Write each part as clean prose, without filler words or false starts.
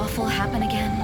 awful happen again?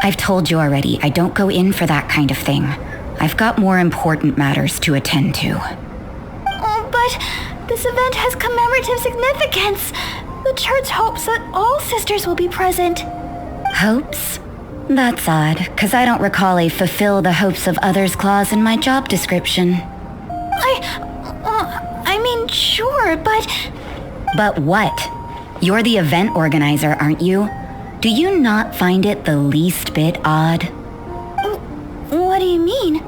I've told you already, I don't go in for that kind of thing. I've got more important matters to attend to. Oh, but this event has commemorative significance. The church hopes that all sisters will be present. Hopes? That's odd, because I don't recall a fulfill the hopes of others clause in my job description. I mean, sure, but... But what? You're the event organizer, aren't you? Do you not find it the least bit odd? What do you mean?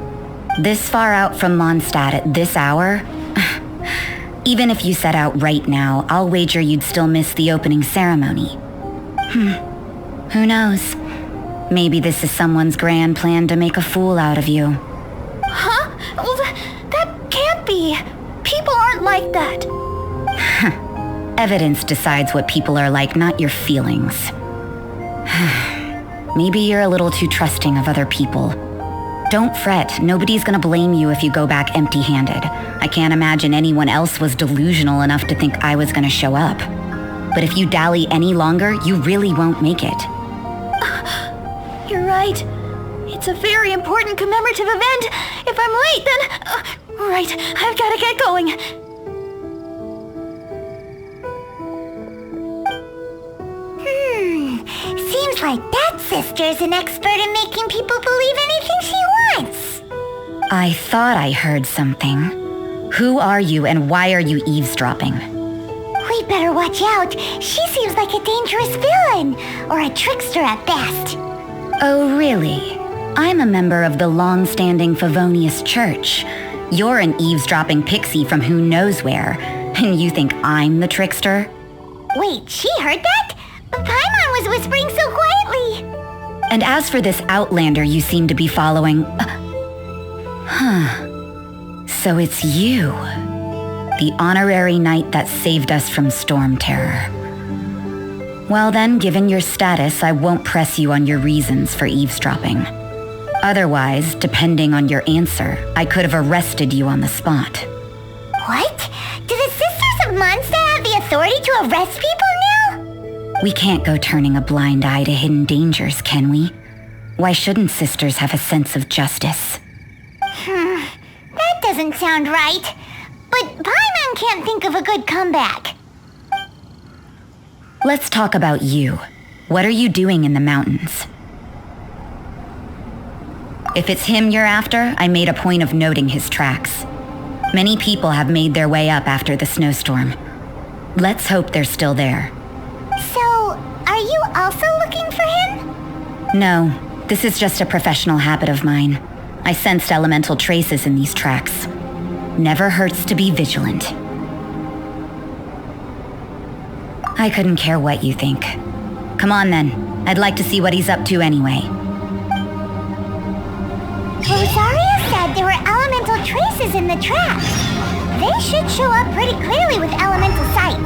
This far out from Mondstadt at this hour? Even if you set out right now, I'll wager you'd still miss the opening ceremony. Who knows? Maybe this is someone's grand plan to make a fool out of you. Huh? Well, that can't be. People aren't like that. Evidence decides what people are like, not your feelings. Maybe you're a little too trusting of other people. Don't fret, nobody's gonna blame you if you go back empty-handed. I can't imagine anyone else was delusional enough to think I was gonna show up. But if you dally any longer, you really won't make it. You're right. It's a very important commemorative event. If I'm late, then... right, I've gotta get going. Seems like that sister's an expert in making people believe anything she wants. I thought I heard something. Who are you and why are you eavesdropping? We better watch out. She seems like a dangerous villain, or a trickster at best. Oh, really? I'm a member of the long-standing Favonius Church. You're an eavesdropping pixie from who knows where, and you think I'm the trickster? Wait, she heard that? But Paimon was whispering so quietly. And as for this outlander you seem to be following... So it's you. The honorary knight that saved us from storm terror. Well then, given your status, I won't press you on your reasons for eavesdropping. Otherwise, depending on your answer, I could have arrested you on the spot. What? Do the Sisters of Mondstadt have the authority to arrest people now? We can't go turning a blind eye to hidden dangers, can we? Why shouldn't sisters have a sense of justice? That doesn't sound right. But Paimon can't think of a good comeback. Let's talk about you. What are you doing in the mountains? If it's him you're after, I made a point of noting his tracks. Many people have made their way up after the snowstorm. Let's hope they're still there. So, are you also looking for him? No, this is just a professional habit of mine. I sensed elemental traces in these tracks. Never hurts to be vigilant. I couldn't care what you think. Come on then, I'd like to see what he's up to anyway. Rosaria said there were elemental traces in the tracks. They should show up pretty clearly with elemental sight.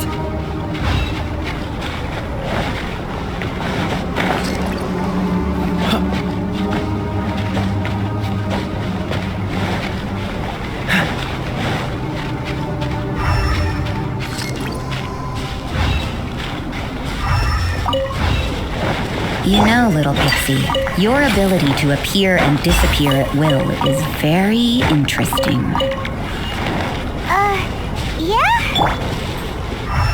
You know, little Pixie, your ability to appear and disappear at will is very interesting. Yeah?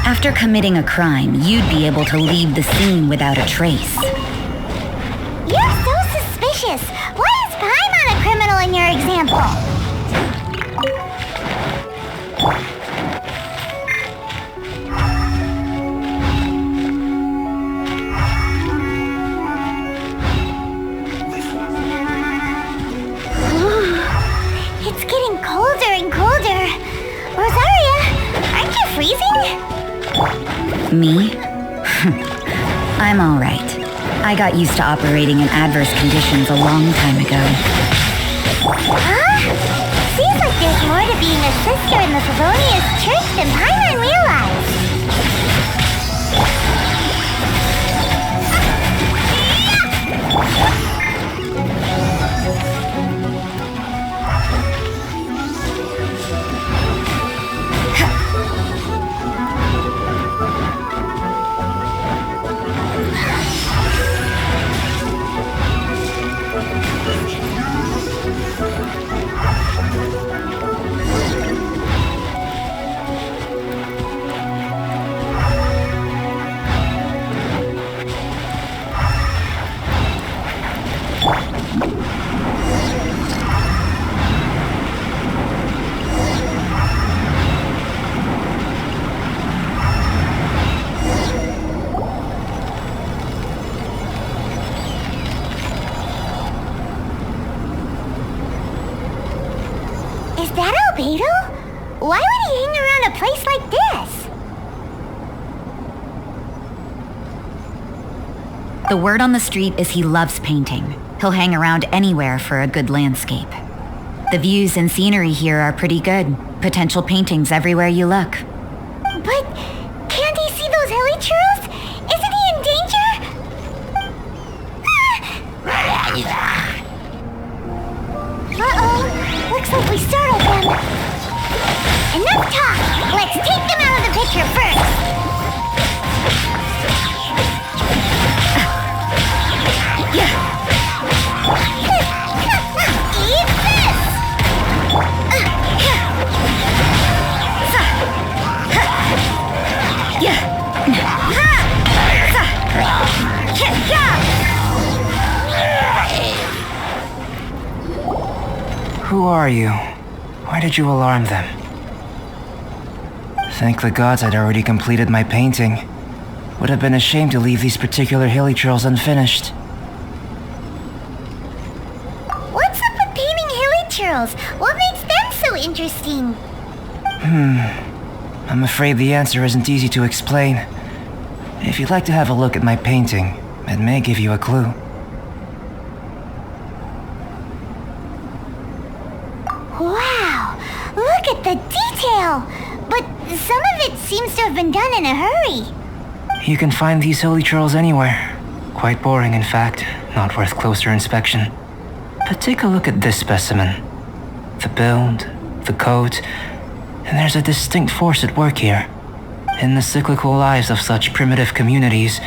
After committing a crime, you'd be able to leave the scene without a trace. You're so suspicious. Why is Paimon a criminal in your example? Me? I'm all right. I got used to operating in adverse conditions a long time ago. Huh? Seems like there's more to being a sister in the Favonius Church than Paimon realized. Why would he hang around a place like this? The word on the street is he loves painting. He'll hang around anywhere for a good landscape. The views and scenery here are pretty good. Potential paintings everywhere you look. But can't he see those hilichurls? Isn't he in danger? Uh-oh. Looks like we startled them. Enough talk! Let's take them out of the picture first! Eat this! Who are you? Why did you alarm them? Thank the gods I'd already completed my painting. Would have been a shame to leave these particular hilichurls unfinished. What's up with painting hilichurls? What makes them so interesting? I'm afraid the answer isn't easy to explain. If you'd like to have a look at my painting, it may give you a clue. Wow! Look at the detail! But some of it seems to have been done in a hurry. You can find these hilichurls anywhere. Quite boring, in fact. Not worth closer inspection. But take a look at this specimen. The build, the coat, and there's a distinct force at work here. In the cyclical lives of such primitive communities,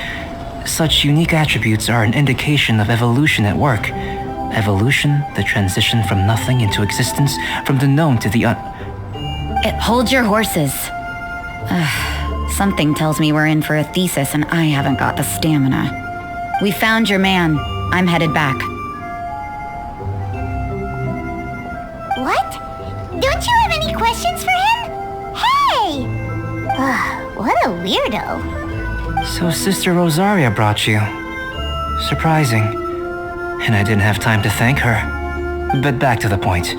such unique attributes are an indication of evolution at work. Evolution, the transition from nothing into existence, from the known to the Hold your horses. Something tells me we're in for a thesis and I haven't got the stamina. We found your man. I'm headed back. What? Don't you have any questions for him? Hey! What a weirdo. So Sister Rosaria brought you. Surprising. And I didn't have time to thank her. But back to the point.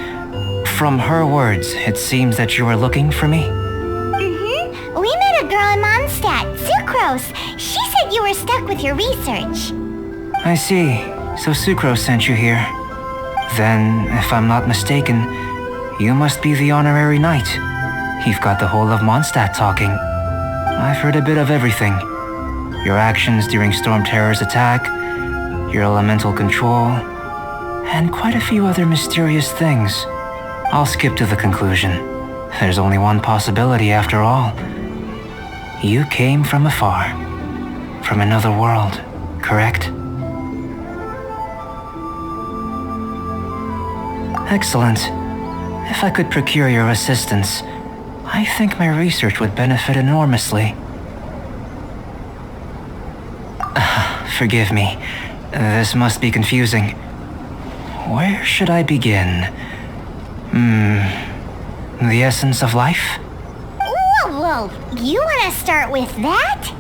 From her words, it seems that you were looking for me? Mm-hmm. We met a girl in Mondstadt, Sucrose. She said you were stuck with your research. I see. So Sucrose sent you here. Then, if I'm not mistaken, you must be the honorary knight. You've got the whole of Mondstadt talking. I've heard a bit of everything. Your actions during Storm Terror's attack, your elemental control, and quite a few other mysterious things. I'll skip to the conclusion. There's only one possibility after all. You came from afar. From another world, correct? Excellent. If I could procure your assistance, I think my research would benefit enormously. Forgive me. This must be confusing. Where should I begin? The essence of life? Whoa, you want to start with that?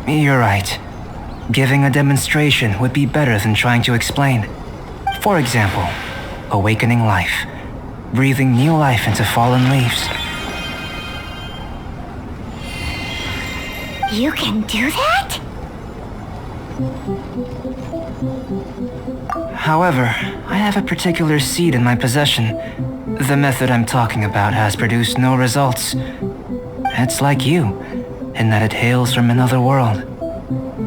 You're right. Giving a demonstration would be better than trying to explain. For example, awakening life. Breathing new life into fallen leaves. You can do that? However, I have a particular seed in my possession. The method I'm talking about has produced no results. It's like you, in that it hails from another world.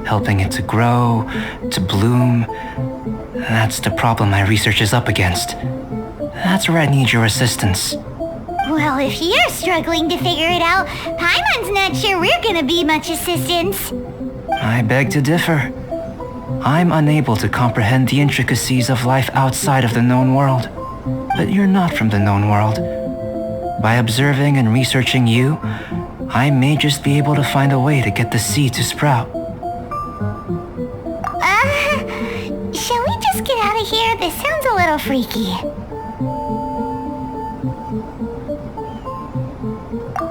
Helping it to grow, to bloom. That's the problem my research is up against. That's where I need your assistance. Well, if you're struggling to figure it out, Paimon's not sure we're gonna be much assistance. I beg to differ. I'm unable to comprehend the intricacies of life outside of the known world. But you're not from the known world. By observing and researching you, I may just be able to find a way to get the seed to sprout. Shall we just get out of here? This sounds a little freaky.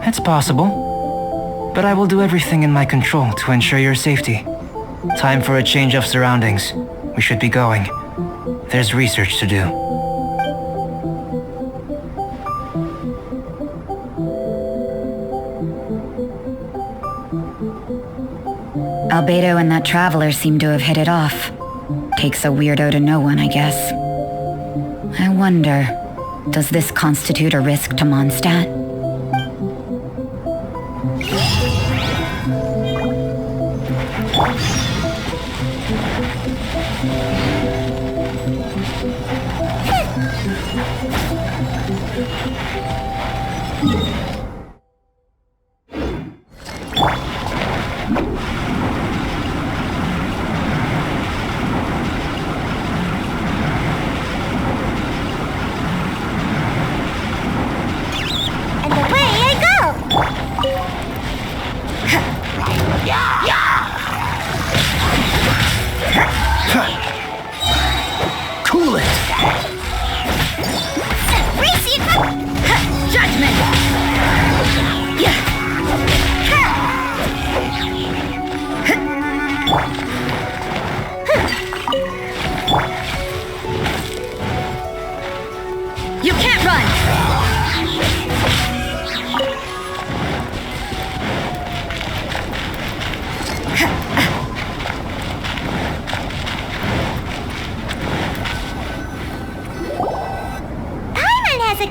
It's possible, but I will do everything in my control to ensure your safety. Time for a change of surroundings. We should be going. There's research to do. Albedo and that traveler seem to have hit it off. Takes a weirdo to know one, I guess. I wonder, does this constitute a risk to Mondstadt?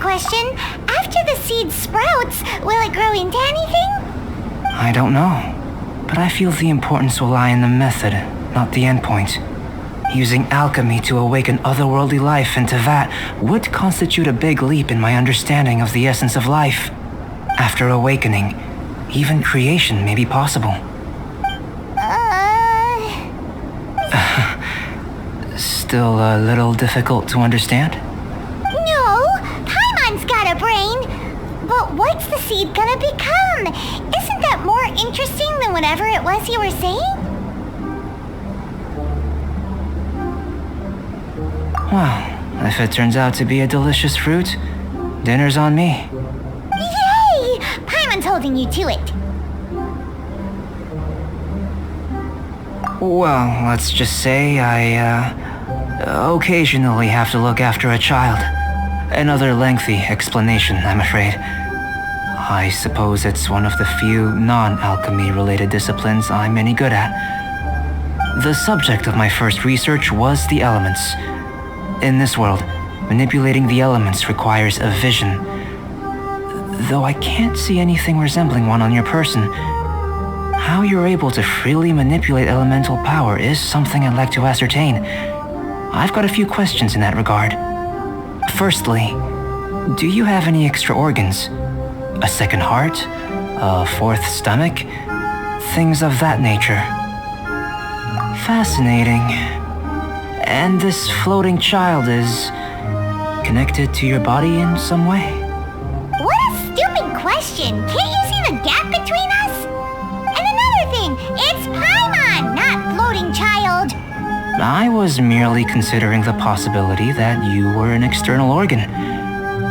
Question. After the seed sprouts, will it grow into anything? I don't know, but I feel the importance will lie in the method, not the endpoint. Using alchemy to awaken otherworldly life into that would constitute a big leap in my understanding of the essence of life. After awakening, even creation may be possible. Still a little difficult to understand? Got a brain, but what's the seed gonna become? Isn't that more interesting than whatever it was you were saying? Well, if it turns out to be a delicious fruit, dinner's on me. Yay! Paimon's holding you to it. Well, let's just say I, occasionally have to look after a child. Another lengthy explanation, I'm afraid. I suppose it's one of the few non-alchemy-related disciplines I'm any good at. The subject of my first research was the elements. In this world, manipulating the elements requires a vision. Though I can't see anything resembling one on your person, how you're able to freely manipulate elemental power is something I'd like to ascertain. I've got a few questions in that regard. Firstly, do you have any extra organs? A second heart? A fourth stomach? Things of that nature. Fascinating. And this floating child is connected to your body in some way? What a stupid question! Can't you see the gap between us? And another thing, it's Paimon, not floating child! I was merely considering the possibility that you were an external organ.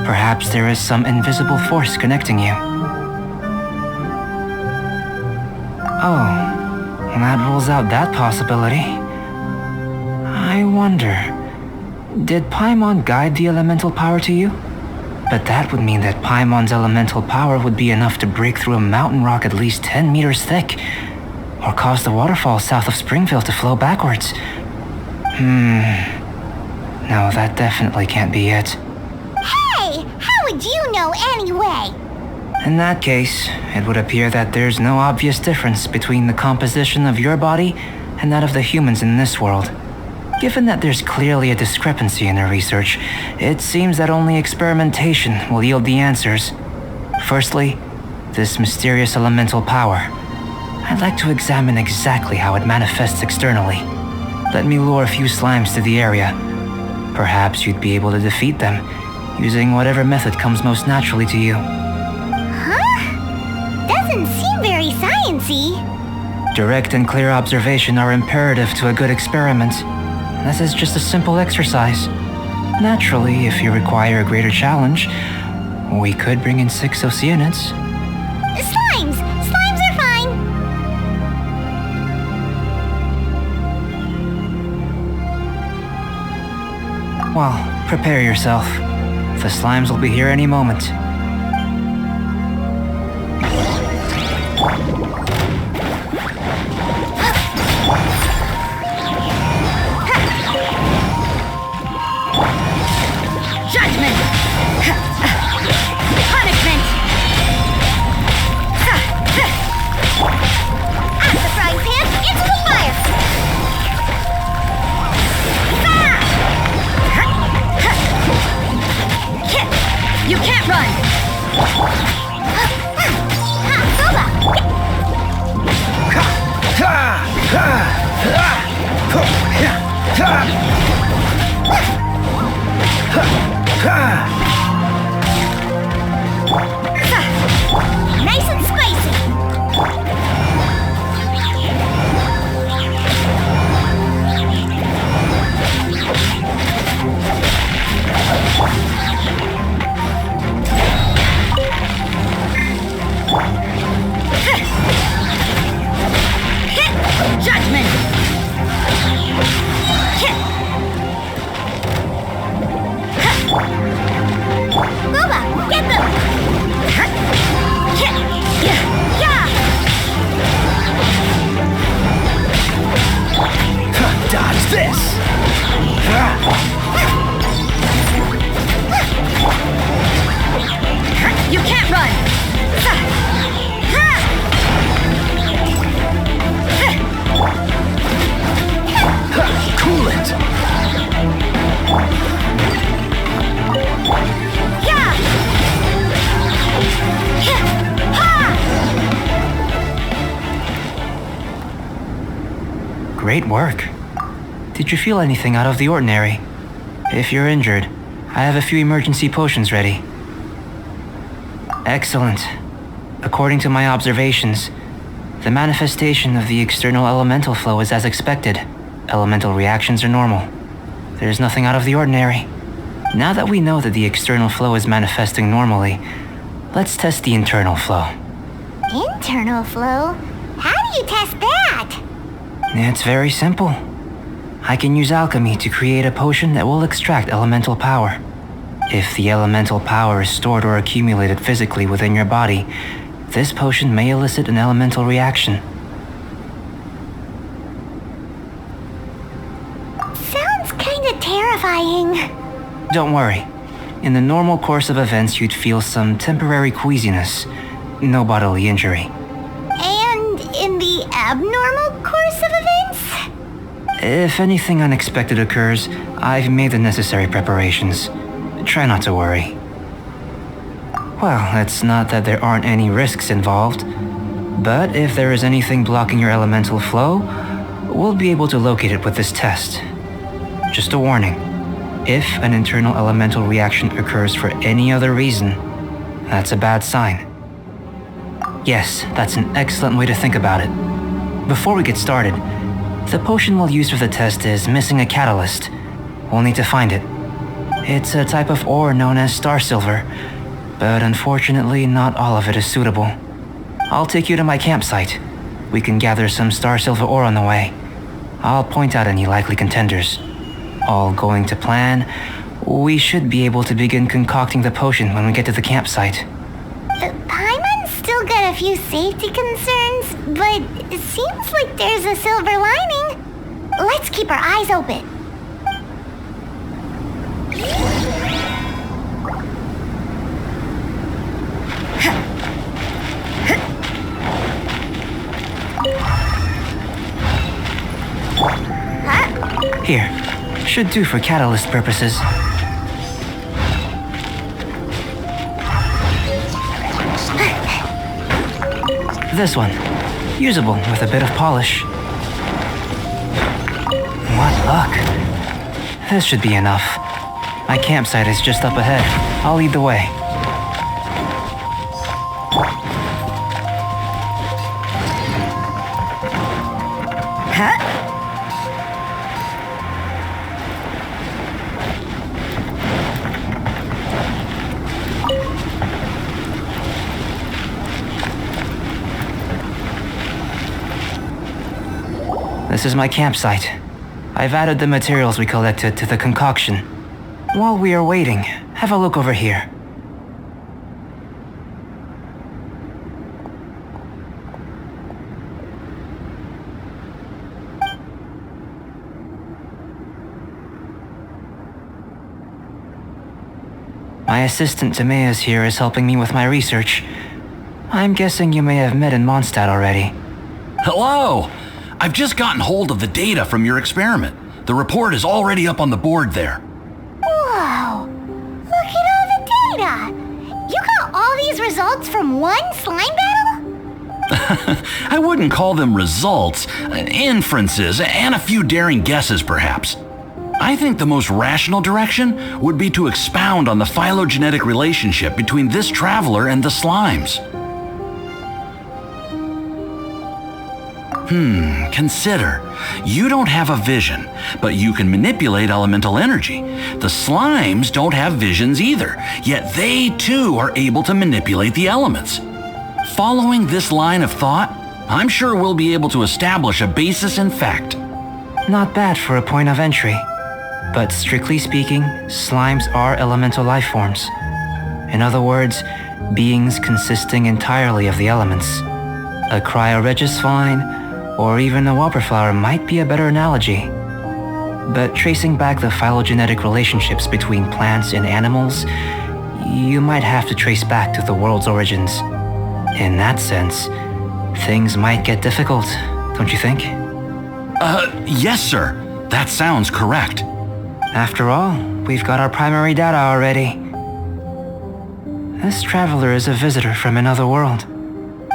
Perhaps there is some invisible force connecting you. Oh, that rules out that possibility. I wonder, did Paimon guide the elemental power to you? But that would mean that Paimon's elemental power would be enough to break through a mountain rock at least 10 meters thick. or cause the waterfall south of Springville to flow backwards. No, that definitely can't be it. Hey, how would you know anyway? In that case, it would appear that there's no obvious difference between the composition of your body and that of the humans in this world. Given that there's clearly a discrepancy in their research, it seems that only experimentation will yield the answers. Firstly, this mysterious elemental power. I'd like to examine exactly how it manifests externally. Let me lure a few slimes to the area. Perhaps you'd be able to defeat them, using whatever method comes most naturally to you. Doesn't seem very sciencey. Direct and clear observation are imperative to a good experiment. This is just a simple exercise. Naturally, if you require a greater challenge, we could bring in 6 Oceanids. Slimes! Slimes are fine! Well, prepare yourself. The slimes will be here any moment. Judgment! Punishment! Out the frying pan, into the fire! You can't run! Nice and spicy! Judgment! Boba, get them! Dodge this! You can't run! Cool it! Great work. Did you feel anything out of the ordinary? If you're injured, I have a few emergency potions ready. Excellent. According to my observations, the manifestation of the external elemental flow is as expected. Elemental reactions are normal. There's nothing out of the ordinary. Now that we know that the external flow is manifesting normally, let's test the internal flow. Internal flow? How do you test that? It's very simple. I can use alchemy to create a potion that will extract elemental power. If the elemental power is stored or accumulated physically within your body, this potion may elicit an elemental reaction. Sounds kinda terrifying. Don't worry. In the normal course of events, you'd feel some temporary queasiness. No bodily injury. And in the abnormal course of events? If anything unexpected occurs, I've made the necessary preparations. Try not to worry. Well, it's not that there aren't any risks involved, but if there is anything blocking your elemental flow, we'll be able to locate it with this test. Just a warning. If an internal elemental reaction occurs for any other reason, that's a bad sign. Yes, that's an excellent way to think about it. Before we get started, the potion we'll use for the test is missing a catalyst. We'll need to find it. It's a type of ore known as star silver, but unfortunately not all of it is suitable. I'll take you to my campsite. We can gather some star silver ore on the way. I'll point out any likely contenders. All going to plan, we should be able to begin concocting the potion when we get to the campsite. Paimon still got a few safety concerns, but it seems like there's a silver lining. Let's keep our eyes open. Here, should do for catalyst purposes. This one, usable with a bit of polish. What luck. This should be enough. My campsite is just up ahead. I'll lead the way. This is my campsite. I've added the materials we collected to the concoction. While we are waiting, have a look over here. My assistant Timaeus here is helping me with my research. I'm guessing you may have met in Mondstadt already. Hello! I've just gotten hold of the data from your experiment. The report is already up on the board there. Whoa! Look at all the data! You got all these results from one slime battle? I wouldn't call them results, inferences, and a few daring guesses perhaps. I think the most rational direction would be to expound on the phylogenetic relationship between this traveler and the slimes. Consider. You don't have a vision, but you can manipulate elemental energy. The slimes don't have visions either, yet they too are able to manipulate the elements. Following this line of thought, I'm sure we'll be able to establish a basis in fact. Not bad for a point of entry. But strictly speaking, slimes are elemental life forms. In other words, beings consisting entirely of the elements. A cryoregis vine, or even a wildflower might be a better analogy. But tracing back the phylogenetic relationships between plants and animals, you might have to trace back to the world's origins. In that sense, things might get difficult, don't you think? Yes, sir. That sounds correct. After all, we've got our primary data already. This traveler is a visitor from another world.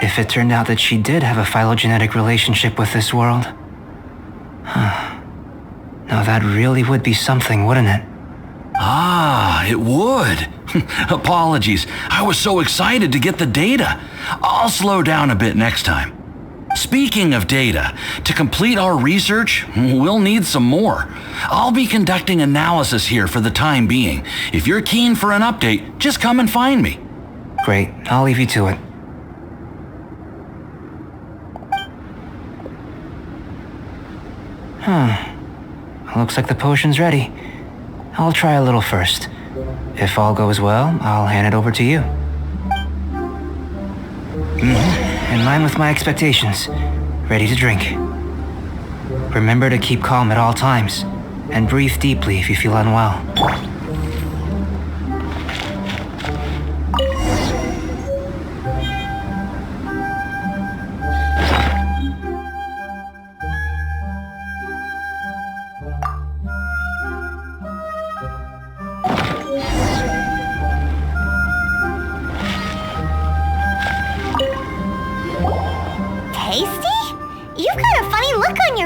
If it turned out that she did have a phylogenetic relationship with this world. Now that really would be something, wouldn't it? Ah, it would. Apologies. I was so excited to get the data. I'll slow down a bit next time. Speaking of data, to complete our research, we'll need some more. I'll be conducting analysis here for the time being. If you're keen for an update, just come and find me. Great, I'll leave you to it. Looks like the potion's ready. I'll try a little first. If all goes well, I'll hand it over to you. In line with my expectations. Ready to drink. Remember to keep calm at all times, and breathe deeply if you feel unwell.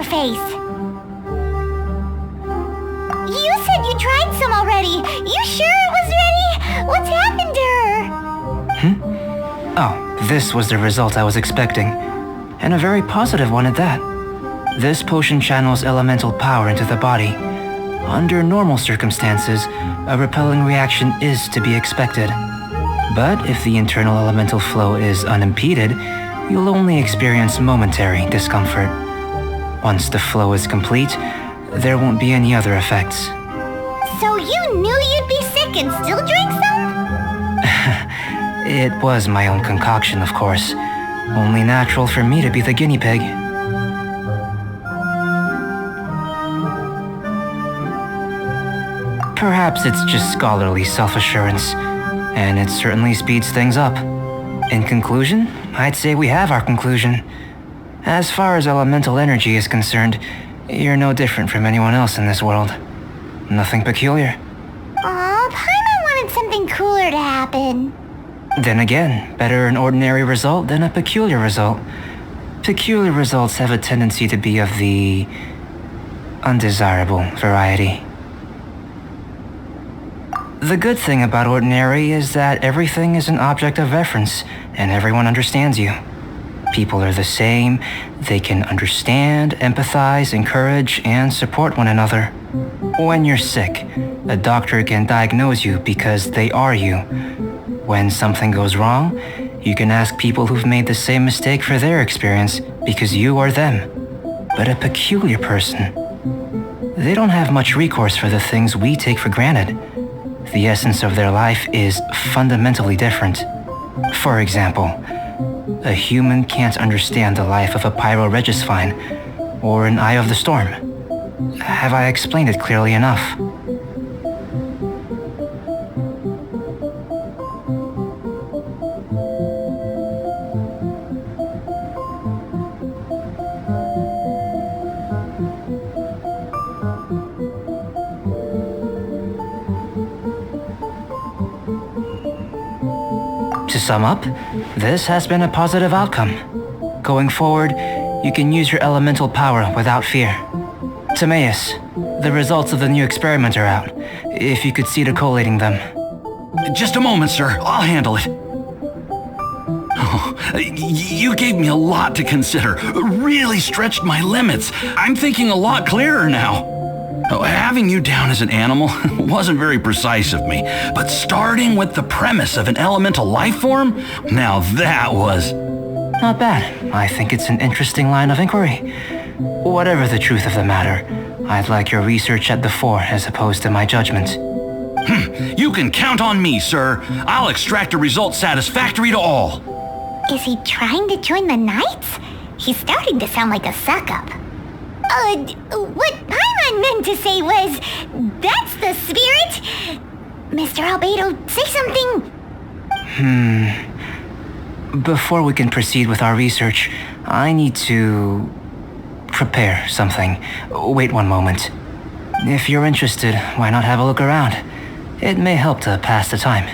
Face. You said you tried some already. You sure it was ready? What's happened to her? Oh, this was the result I was expecting. And a very positive one at that. This potion channels elemental power into the body. Under normal circumstances, a repelling reaction is to be expected. But if the internal elemental flow is unimpeded, you'll only experience momentary discomfort. Once the flow is complete, there won't be any other effects. So you knew you'd be sick and still drank some? It was my own concoction, of course. Only natural for me to be the guinea pig. Perhaps it's just scholarly self-assurance, and it certainly speeds things up. In conclusion, I'd say we have our conclusion. As far as elemental energy is concerned, you're no different from anyone else in this world. Nothing peculiar. Aw, Paimon wanted something cooler to happen. Then again, better an ordinary result than a peculiar result. Peculiar results have a tendency to be of the undesirable variety. The good thing about ordinary is that everything is an object of reference, and everyone understands you. People are the same. They can understand, empathize, encourage, and support one another. When you're sick, a doctor can diagnose you because they are you. When something goes wrong, you can ask people who've made the same mistake for their experience because you are them. But a peculiar person, they don't have much recourse for the things we take for granted. The essence of their life is fundamentally different. For example, a human can't understand the life of a pyro-regisvine or an Eye of the Storm. Have I explained it clearly enough? To sum up, this has been a positive outcome. Going forward, you can use your elemental power without fear. Timaeus, the results of the new experiment are out. If you could see to collating them. Just a moment, sir. I'll handle it. Oh, you gave me a lot to consider. Really stretched my limits. I'm thinking a lot clearer now. Oh, having you down as an animal wasn't very precise of me, but starting with the premise of an elemental life form, now that was... Not bad. I think it's an interesting line of inquiry. Whatever the truth of the matter, I'd like your research at the fore as opposed to my judgment. You can count on me, sir. I'll extract a result satisfactory to all. Is he trying to join the Knights? He's starting to sound like a suck-up. What Paimon meant to say was, that's the spirit. Mr. Albedo, say something. Before we can proceed with our research, I need to prepare something. Wait one moment. If you're interested, why not have a look around? It may help to pass the time.